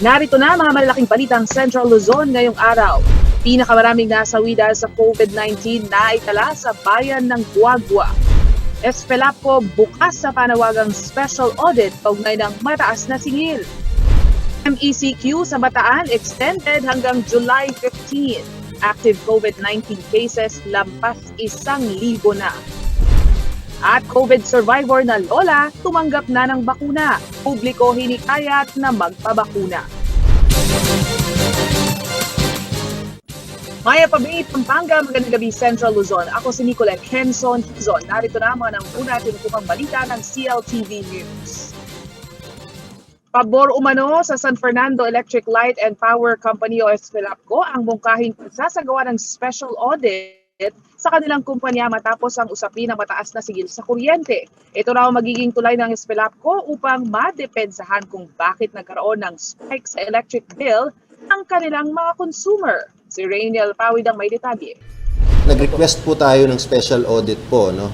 Narito na mga malalaking balitang Central Luzon ngayong araw. Pinakamaraming nasawi dahil sa COVID-19 na itala sa bayan ng Guagua. Espelapco bukas sa panawagang special audit kaugnay ng mataas na singil. MECQ sa Bataan extended hanggang July 15. Active COVID-19 cases lampas 1,000 na. At COVID survivor na lola tumanggap na ng bakuna. Publiko hinikayat na magpabakuna. Maya Pabay, Pampanga, magandang gabi Central Luzon. Ako si Nicolette Henson Hizon. Narito na mga nanguna tinutupang balita ng CLTV News. Pabor umano sa San Fernando Electric Light and Power Company o Espelapco ang mungkahing pagsasagawa ng special audit sa kanilang kumpanya matapos ang usapin ng mataas na sigil sa kuryente. Ito raw magiging tulay ng Espelapco upang madepensahan kung bakit nagkaroon ng spike sa electric bill ng kanilang mga consumer. Si Rainiel Pawid ang may detalye. Nag-request po tayo ng special audit po, no?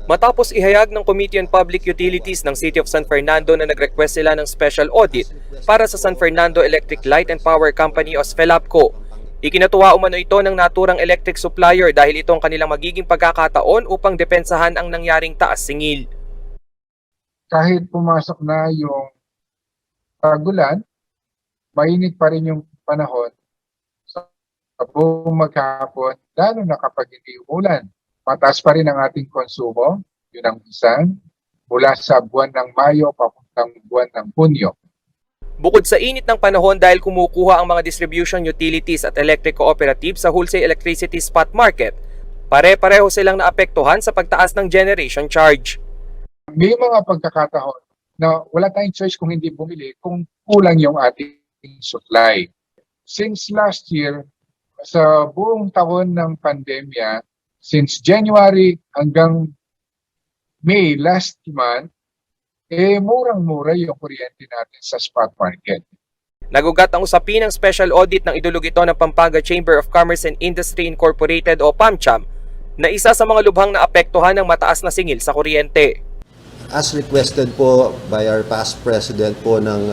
Matapos ihayag ng Committee on Public Utilities ng City of San Fernando na nag-request sila ng special audit para sa San Fernando Electric Light and Power Company o Espelapco. Ikinatuwa umano ito ng naturang electric supplier dahil ito ang kanilang magiging pagkakataon upang depensahan ang nangyaring taas singil. Kahit pumasok na yung tagulan, mainit pa rin yung panahon sa buong maghapon, lalo na kapag hindi umulan. Mataas pa rin ang ating konsumo, yun ang isang, mula sa buwan ng Mayo papuntang buwan ng Hunyo. Bukod sa init ng panahon dahil kumukuha ang mga distribution utilities at electric cooperatives sa wholesale electricity spot market, pare-pareho silang naapektuhan sa pagtaas ng generation charge. May mga pagkakataon na wala tayong choice kung hindi bumili kung kulang yung ating supply. Since last year, sa buong taon ng pandemya, since January hanggang May last month, murang-mura yung kuryente natin sa spot market. Nagugat ang usapin ng special audit ng idulog ito ng Pampanga Chamber of Commerce and Industry Incorporated o PAMCHAM na isa sa mga lubhang naapektuhan ng mataas na singil sa kuryente. As requested po by our past president po ng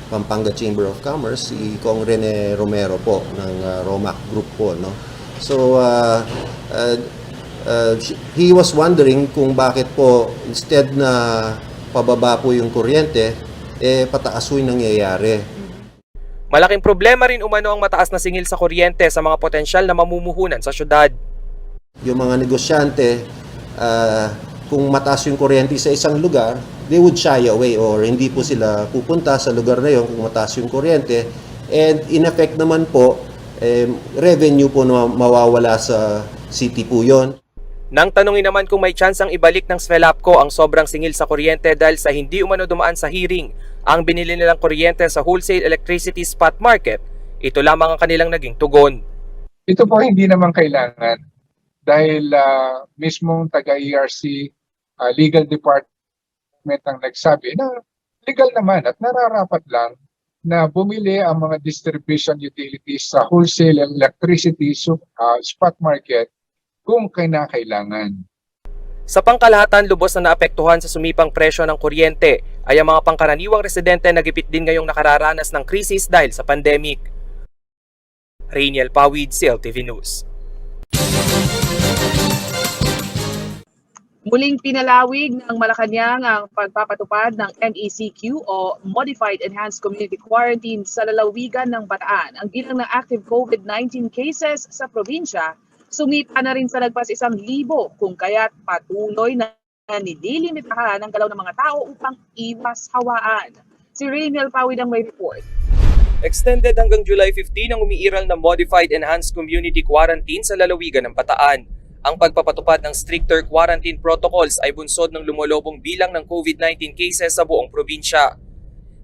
Pampanga Chamber of Commerce, si Kong Rene Romero po ng Romac Group po, no? So he was wondering kung bakit po instead na pababa po yung kuryente, pataas po yung nangyayari. Malaking problema rin umano ang mataas na singil sa kuryente sa mga potensyal na mamumuhunan sa syudad. Yung mga negosyante, kung mataas yung kuryente sa isang lugar, they would shy away or hindi po sila pupunta sa lugar na yun kung mataas yung kuryente. And in effect naman po, revenue po na mawawala sa city po yun. Nang tanungin naman kung may tsansang ibalik ng Espelapco ang sobrang singil sa kuryente dahil sa hindi umano dumaan sa hearing ang binili nilang kuryente sa wholesale electricity spot market, ito lamang ang kanilang naging tugon. Ito po hindi naman kailangan dahil mismong taga-ERC legal department ang nagsabi na legal naman at nararapat lang na bumili ang mga distribution utilities sa wholesale electricity spot market kung kinakailangan. Sa pangkalahatan, lubos na naapektuhan sa sumipang presyo ng kuryente ay ang mga pangkaraniwang residente na gipit din ngayong nakararanas ng krisis dahil sa pandemic. Rainiel Pawid, CLTV News. Muling pinalawig ng Malacanang ang pagpapatupad ng MECQ o Modified Enhanced Community Quarantine sa lalawigan ng Bataan. Ang bilang ng active COVID-19 cases sa probinsya sumipa na rin sa lagpas 1,000 kung kaya't patuloy na nililimitahan ang galaw ng mga tao upang iwas hawaan. Si Rainiel Pawid ang may report. Extended hanggang July 15 ang umiiral na Modified Enhanced Community Quarantine sa lalawigan ng Bataan. Ang pagpapatupad ng stricter quarantine protocols ay bunsod ng lumolobong bilang ng COVID-19 cases sa buong probinsya.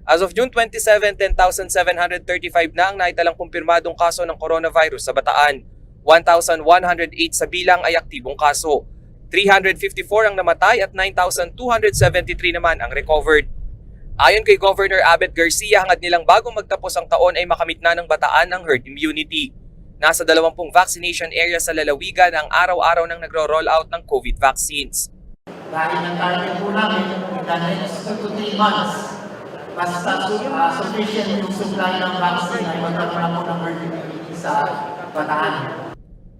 As of June 27, 10,735 na ang naitalang kumpirmadong kaso ng coronavirus sa Bataan. 1,108 sa bilang ay aktibong kaso. 354 ang namatay at 9,273 naman ang recovered. Ayon kay Governor Abet Garcia, hangad nilang bago magtapos ang taon ay makamit na ng Bataan ang herd immunity. Nasa 20 vaccination areas sa lalawigan ang araw-araw nang nagro-roll out ng COVID vaccines. Dahil ang target po namin in the next 2 to 3 months basta sufficient yung supply ng vaccine ay magkaroon ako ng herd immunity sa Bataan.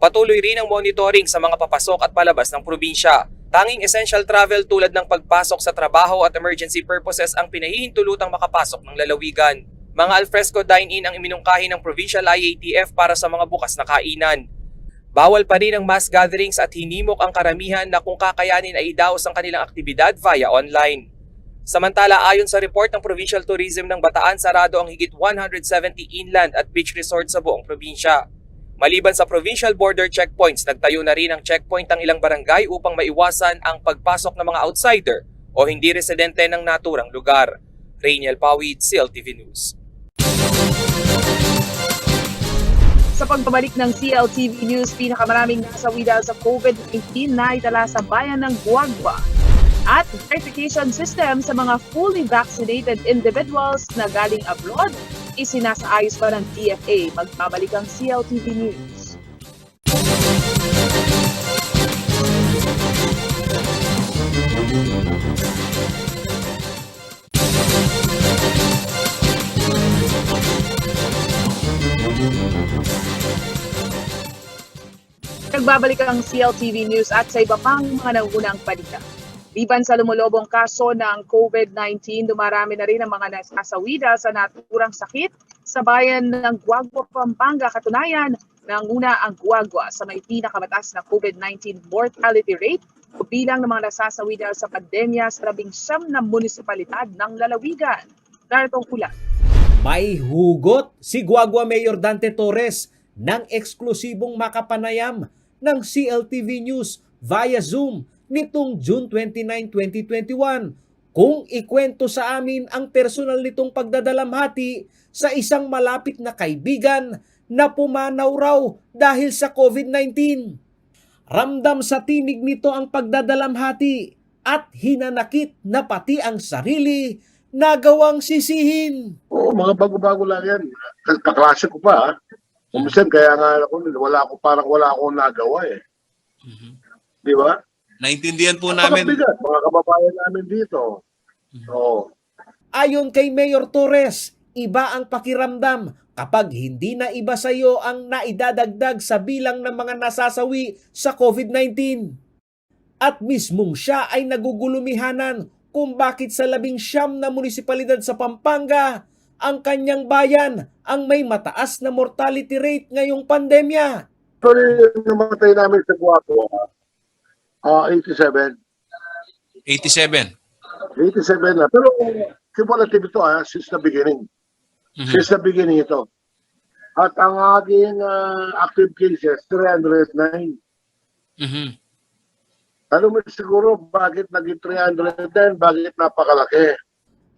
Patuloy rin ang monitoring sa mga papasok at palabas ng probinsya. Tanging essential travel tulad ng pagpasok sa trabaho at emergency purposes ang pinahihintulutang makapasok ng lalawigan. Mga alfresco dine-in ang iminungkahi ng Provincial IATF para sa mga bukas na kainan. Bawal pa rin ang mass gatherings at hinimok ang karamihan na kung kakayanin ay idaos ang kanilang aktibidad via online. Samantala, ayon sa report ng Provincial Tourism ng Bataan, sarado ang higit 170 inland at beach resorts sa buong probinsya. Maliban sa provincial border checkpoints, nagtayo na rin ang checkpoint ang ilang barangay upang maiwasan ang pagpasok ng mga outsider o hindi residente ng naturang lugar. Rainiel Pawid, CLTV News. Sa pagbabalik ng CLTV News, pinakamaraming nasawi dahil sa COVID-19 na itala sa bayan ng Guagua. At verification system sa mga fully vaccinated individuals na galing abroad, isinasaayos pa ng DFA. Magbabalik ang CLTV News. Nagbabalik ang CLTV News at sa iba pang mga nangunang balita. Liban sa lumulobong kaso ng COVID-19, dumarami na rin ang mga nasasawi dahil sa naturang sakit sa bayan ng Guagua, Pampanga. Katunayan, nanguna ang Guagua sa may pinakamataas na COVID-19 mortality rate o bilang ng mga nasasawi dahil sa pandemya sa 19 na munisipalidad ng lalawigan. Narito ang ulat. May hugot si Guagua Mayor Dante Torres ng eksklusibong makapanayam ng CLTV News via Zoom nitong June 29, 2021 kung ikwento sa amin ang personal nitong pagdadalamhati sa isang malapit na kaibigan na pumanaw raw dahil sa COVID-19. Ramdam sa tinig nito ang pagdadalamhati at hinanakit na pati ang sarili na gawang sisihin. Oo, mga bago-bago lang yan. Kaklase ko pa. Kumisan, kaya nga ako, parang wala akong nagawa eh. Di ba? Naintindihan po namin. Napakabigat, mga kababayan namin dito. Oo. Ayon kay Mayor Torres, iba ang pakiramdam kapag hindi na iba sa iyo ang naidadagdag sa bilang ng mga nasasawi sa COVID-19. At mismong siya ay nagugulumihanan kung bakit sa 19 na munisipalidad sa Pampanga, ang kanyang bayan ang may mataas na mortality rate ngayong pandemya. Actually, namatay namin sa Guapo, 87. 87. 87 na. Pero cumulative ito since the beginning. Since the beginning ito. At ang aking active cases, 309. Ano mo siguro bakit naging 310? Bakit napakalaki?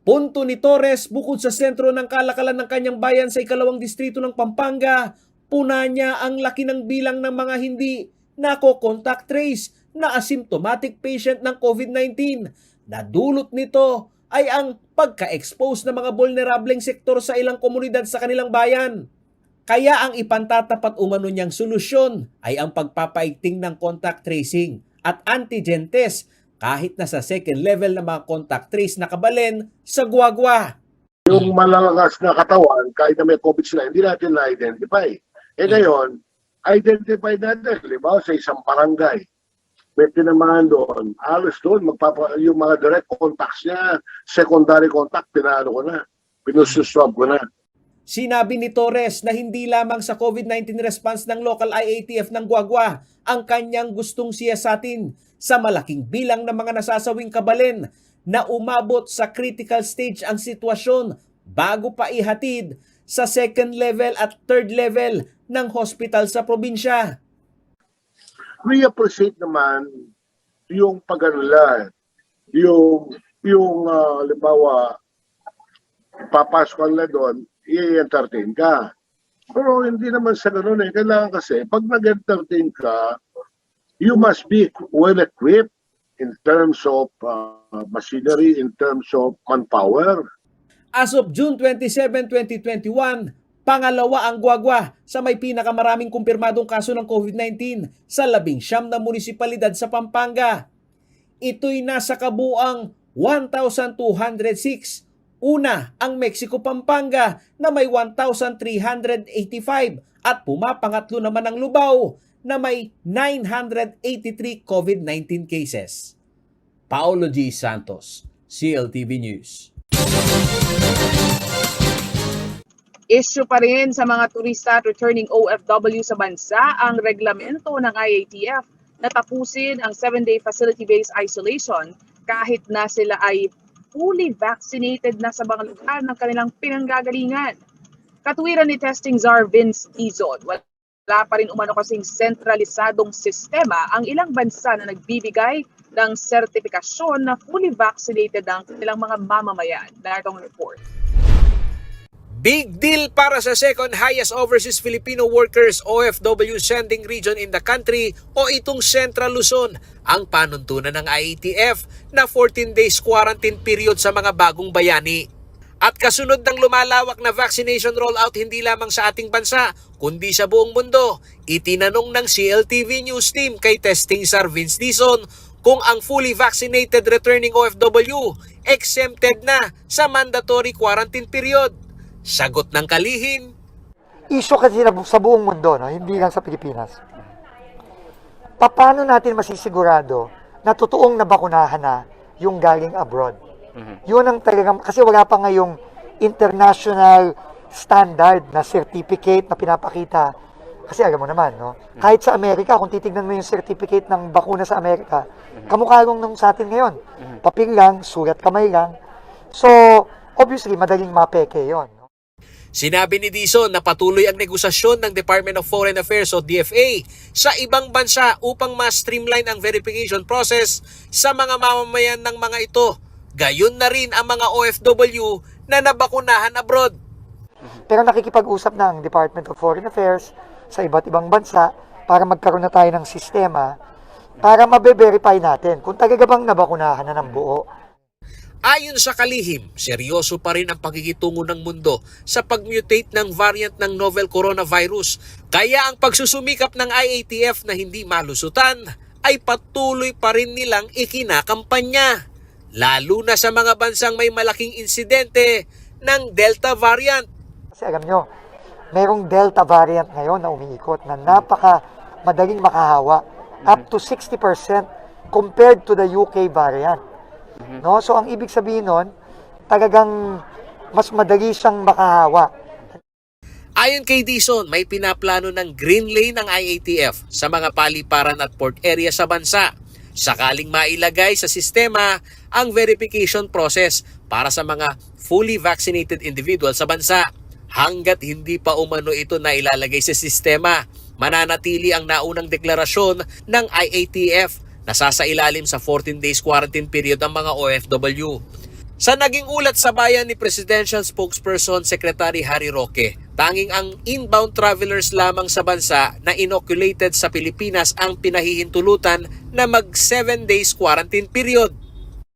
Punto ni Torres, bukod sa sentro ng kalakalan ng kanyang bayan sa ikalawang distrito ng Pampanga, puna niya ang laki ng bilang ng mga hindi nako-contact trace na asymptomatic patient ng COVID-19. Nadulot nito ay ang pagka-expose ng mga vulnerableng sektor sa ilang komunidad sa kanilang bayan. Kaya ang ipantatapat umano niyang solusyon ay ang pagpapaigting ng contact tracing at antigen test kahit na sa second level na mga contact trace na kabalen sa Guagua. Yung malalakas na katawan, kahit na may COVID sila, hindi natin na-identify. Ngayon, identify natin, di ba, sa isang barangay. May tinamahan doon, alos doon, yung mga direct contacts niya, secondary contact, pinaano ko na, pinususwab ko na. Sinabi ni Torres na hindi lamang sa COVID-19 response ng local IATF ng Guagua ang kanyang gustong siyasatin sa malaking bilang ng mga nasasawing kabalen na umabot sa critical stage ang sitwasyon bago pa ihatid sa second level at third level ng hospital sa probinsya. We appreciate naman yung pag-anula, yung halimbawa, papasok na doon, i-entertain ka. Pero hindi naman sa ganun eh. Kailangan kasi, pag nag-entertain ka, you must be well-equipped in terms of machinery, in terms of manpower. As of June 27, 2021, pangalawa ang Guagua sa may pinakamaraming kumpirmadong kaso ng COVID-19 sa 19 na munisipalidad sa Pampanga. Ito'y nasa kabuang 1,206 Una, ang Mexico Pampanga na may 1,385 at pumapangatlo naman ang Lubao na may 983 COVID-19 cases. Paolo G. Santos, CLTV News. Issue pa rin sa mga turista at returning OFW sa bansa ang reglamento ng IATF na tapusin ang 7-day facility-based isolation kahit na sila ay fully vaccinated na sa mga lugar ng kanilang pinanggagalingan. Katuwiran ni Testing Czar Vince Dizon, wala pa rin umano kasing sentralisadong sistema ang ilang bansa na nagbibigay ng sertifikasyon na fully vaccinated ang kanilang mga mamamayan. Narito ang report. Big deal para sa second highest overseas Filipino workers OFW sending region in the country o itong Central Luzon ang panuntunan ng IATF na 14 days quarantine period sa mga bagong bayani. At kasunod ng lumalawak na vaccination rollout hindi lamang sa ating bansa kundi sa buong mundo, itinanong ng CLTV News Team kay Testing Czar Vince Dizon kung ang fully vaccinated returning OFW exempted na sa mandatory quarantine period. Sagot ng kalihim, Issue kasi sa buong mundo, no? Hindi lang sa Pilipinas. Paano natin masisigurado na totoong nabakunahan na yung galing abroad? Yun ang talagang, kasi wala pa ngayong international standard na certificate na pinapakita. Kasi alam mo naman, no? Kahit sa Amerika, kung titignan mo yung certificate ng bakuna sa Amerika, kamukha lang nung sa atin ngayon. Papel lang, sulat kamay lang. So, obviously, madaling mapeke yon. sinabi ni Dizon na patuloy ang negosasyon ng Department of Foreign Affairs o DFA sa ibang bansa upang ma-streamline ang verification process sa mga mamamayan ng mga ito. Gayon na rin ang mga OFW na nabakunahan abroad. Pero nakikipag-usap na ang Department of Foreign Affairs sa iba't ibang bansa para magkaroon na tayo ng sistema para mabe-verify natin kung talaga bang nabakunahan na ng buo. Ayon sa kalihim, seryoso pa rin ang pakikitungo ng mundo sa pag-mutate ng variant ng novel coronavirus. Kaya ang pagsusumikap ng IATF na hindi malusutan ay patuloy pa rin nilang ikinakampanya. Lalo na sa mga bansang may malaking insidente ng Delta variant. Kasi alam nyo, merong Delta variant ngayon na umiikot na napaka madaling makahawa. Up to 60% compared to the UK variant. No? So ang ibig sabihin nun, talagang mas madali siyang makahawa. Ayon kay Dizon, may pinaplano ng green lane ng IATF sa mga paliparan at port area sa bansa. Sakaling mailagay sa sistema ang verification process para sa mga fully vaccinated individual sa bansa. Hanggat hindi pa umano ito na ilalagay sa sistema, mananatili ang naunang deklarasyon ng IATF na sasailalim sa 14 days quarantine period ang mga OFW. Sa naging ulat sa bayan ni Presidential Spokesperson Secretary Harry Roque, tanging ang inbound travelers lamang sa bansa na inoculated sa Pilipinas ang pinahihintulutan na mag 7 days quarantine period.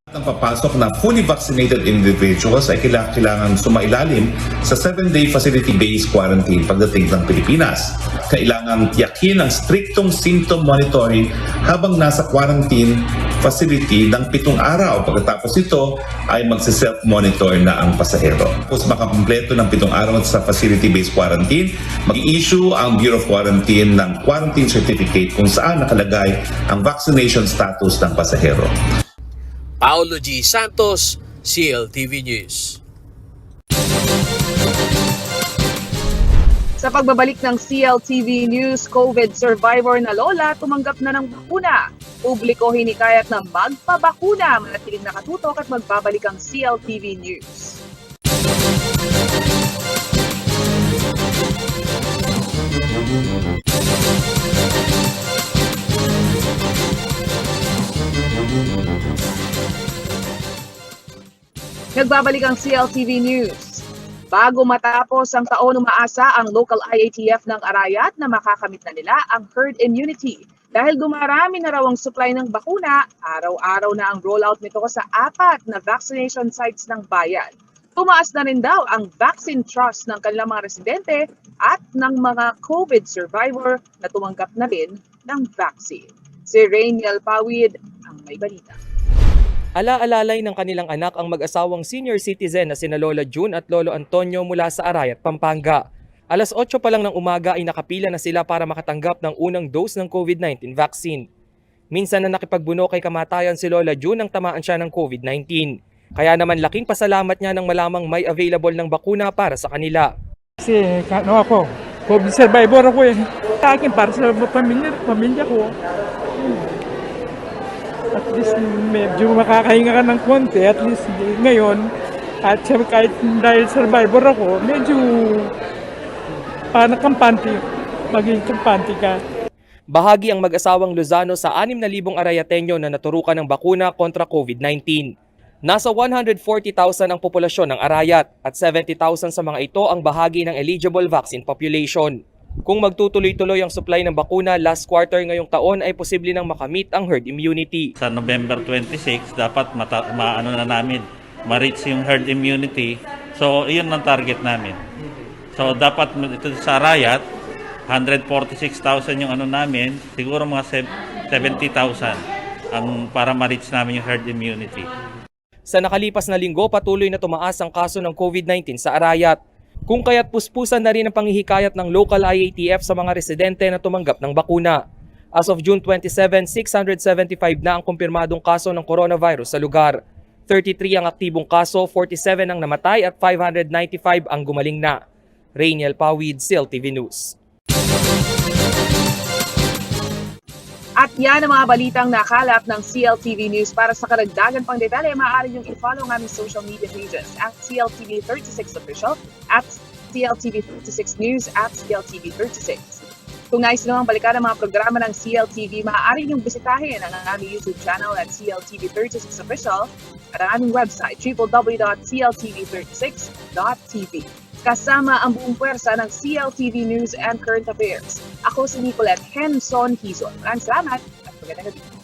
Ang papasok na fully vaccinated individuals ay kailangan sumailalim sa 7-day facility-based quarantine pagdating ng Pilipinas. Kailangan tiyakin ang striktong symptom monitoring habang nasa quarantine facility ng 7 araw. Pagkatapos ito ay magsi-self-monitor na ang pasahero. Tapos makakumpleto ng 7 araw sa facility-based quarantine, mag-i-issue ang Bureau of Quarantine ng quarantine certificate kung saan nakalagay ang vaccination status ng pasahero. Paolo G. Santos, CLTV News. Sa pagbabalik ng CLTV News, COVID survivor na lola tumanggap na ng bakuna. Publiko hinikayat na magpabakuna. Manatiling nakatutok at magbabalik ang CLTV News. Nagbabalik ang CLTV News. Bago matapos ang taon, umaasa ang local IATF ng Arayat na makakamit na nila ang herd immunity. Dahil dumarami na raw ang supply ng bakuna, araw-araw na ang rollout nito sa 4 na vaccination sites ng bayan. Tumaas na rin daw ang vaccine trust ng kanilang mga residente at ng mga COVID survivor na tumanggap na rin ng vaccine. Si Rainiel Pawid ang may balita. Ala-alalay ng kanilang anak ang mag-asawang senior citizen na sina Lola June at Lolo Antonio mula sa Arayat, Pampanga. Alas 8 pa lang ng umaga ay nakapila na sila para makatanggap ng unang dose ng COVID-19 vaccine. Minsan na nakipagbuno kay kamatayan si Lola June nang tamaan siya ng COVID-19. Kaya naman laking pasalamat niya nang malamang may available ng bakuna para sa kanila. Kasi ako, COVID survivor ako eh. Sa akin, para sa pamilya ko. At least medyo makakahinga ka ng konti. At least ngayon, at kahit dahil survivor ako, medyo parang kampante. Maging kampante ka. Bahagi ang mag-asawang Lozano sa 6,000 Arayateño na naturukan ng bakuna kontra COVID-19. Nasa 140,000 ang populasyon ng Arayat at 70,000 sa mga ito ang bahagi ng eligible vaccine population. Kung magtutuloy-tuloy ang supply ng bakuna last quarter ngayong taon ay posible nang makamit ang herd immunity. Sa November 26, dapat ma-reach yung herd immunity. So, iyon ang target namin. So, dapat ito sa Arayat, 146,000 yung namin, siguro mga 70,000 ang para ma-reach namin yung herd immunity. Sa nakalipas na linggo, patuloy na tumaas ang kaso ng COVID-19 sa Arayat. Kung kaya't puspusan na rin ang panghihikayat ng local IATF sa mga residente na tumanggap ng bakuna. As of June 27, 675 na ang kumpirmadong kaso ng coronavirus sa lugar. 33 ang aktibong kaso, 47 ang namatay at 595 ang gumaling na. Rainiel Pawid, CLTV News. At yan ang mga balitang nakalap ng CLTV News. Para sa karagdagan pang detalye, maaari niyong i-follow ang aming social media pages at CLTV36 Official, at CLTV36 News, at CLTV36. Kung nais namang balikan ang mga programa ng CLTV, maaari niyong bisitahin ang aming YouTube channel at CLTV36 Official at ang aming website www.cltv36.tv. Kasama ang buong puwersa ng CLTV News and Current Affairs. Ako si Nicolette Henson Hizon. Maraming salamat at magandang gabi.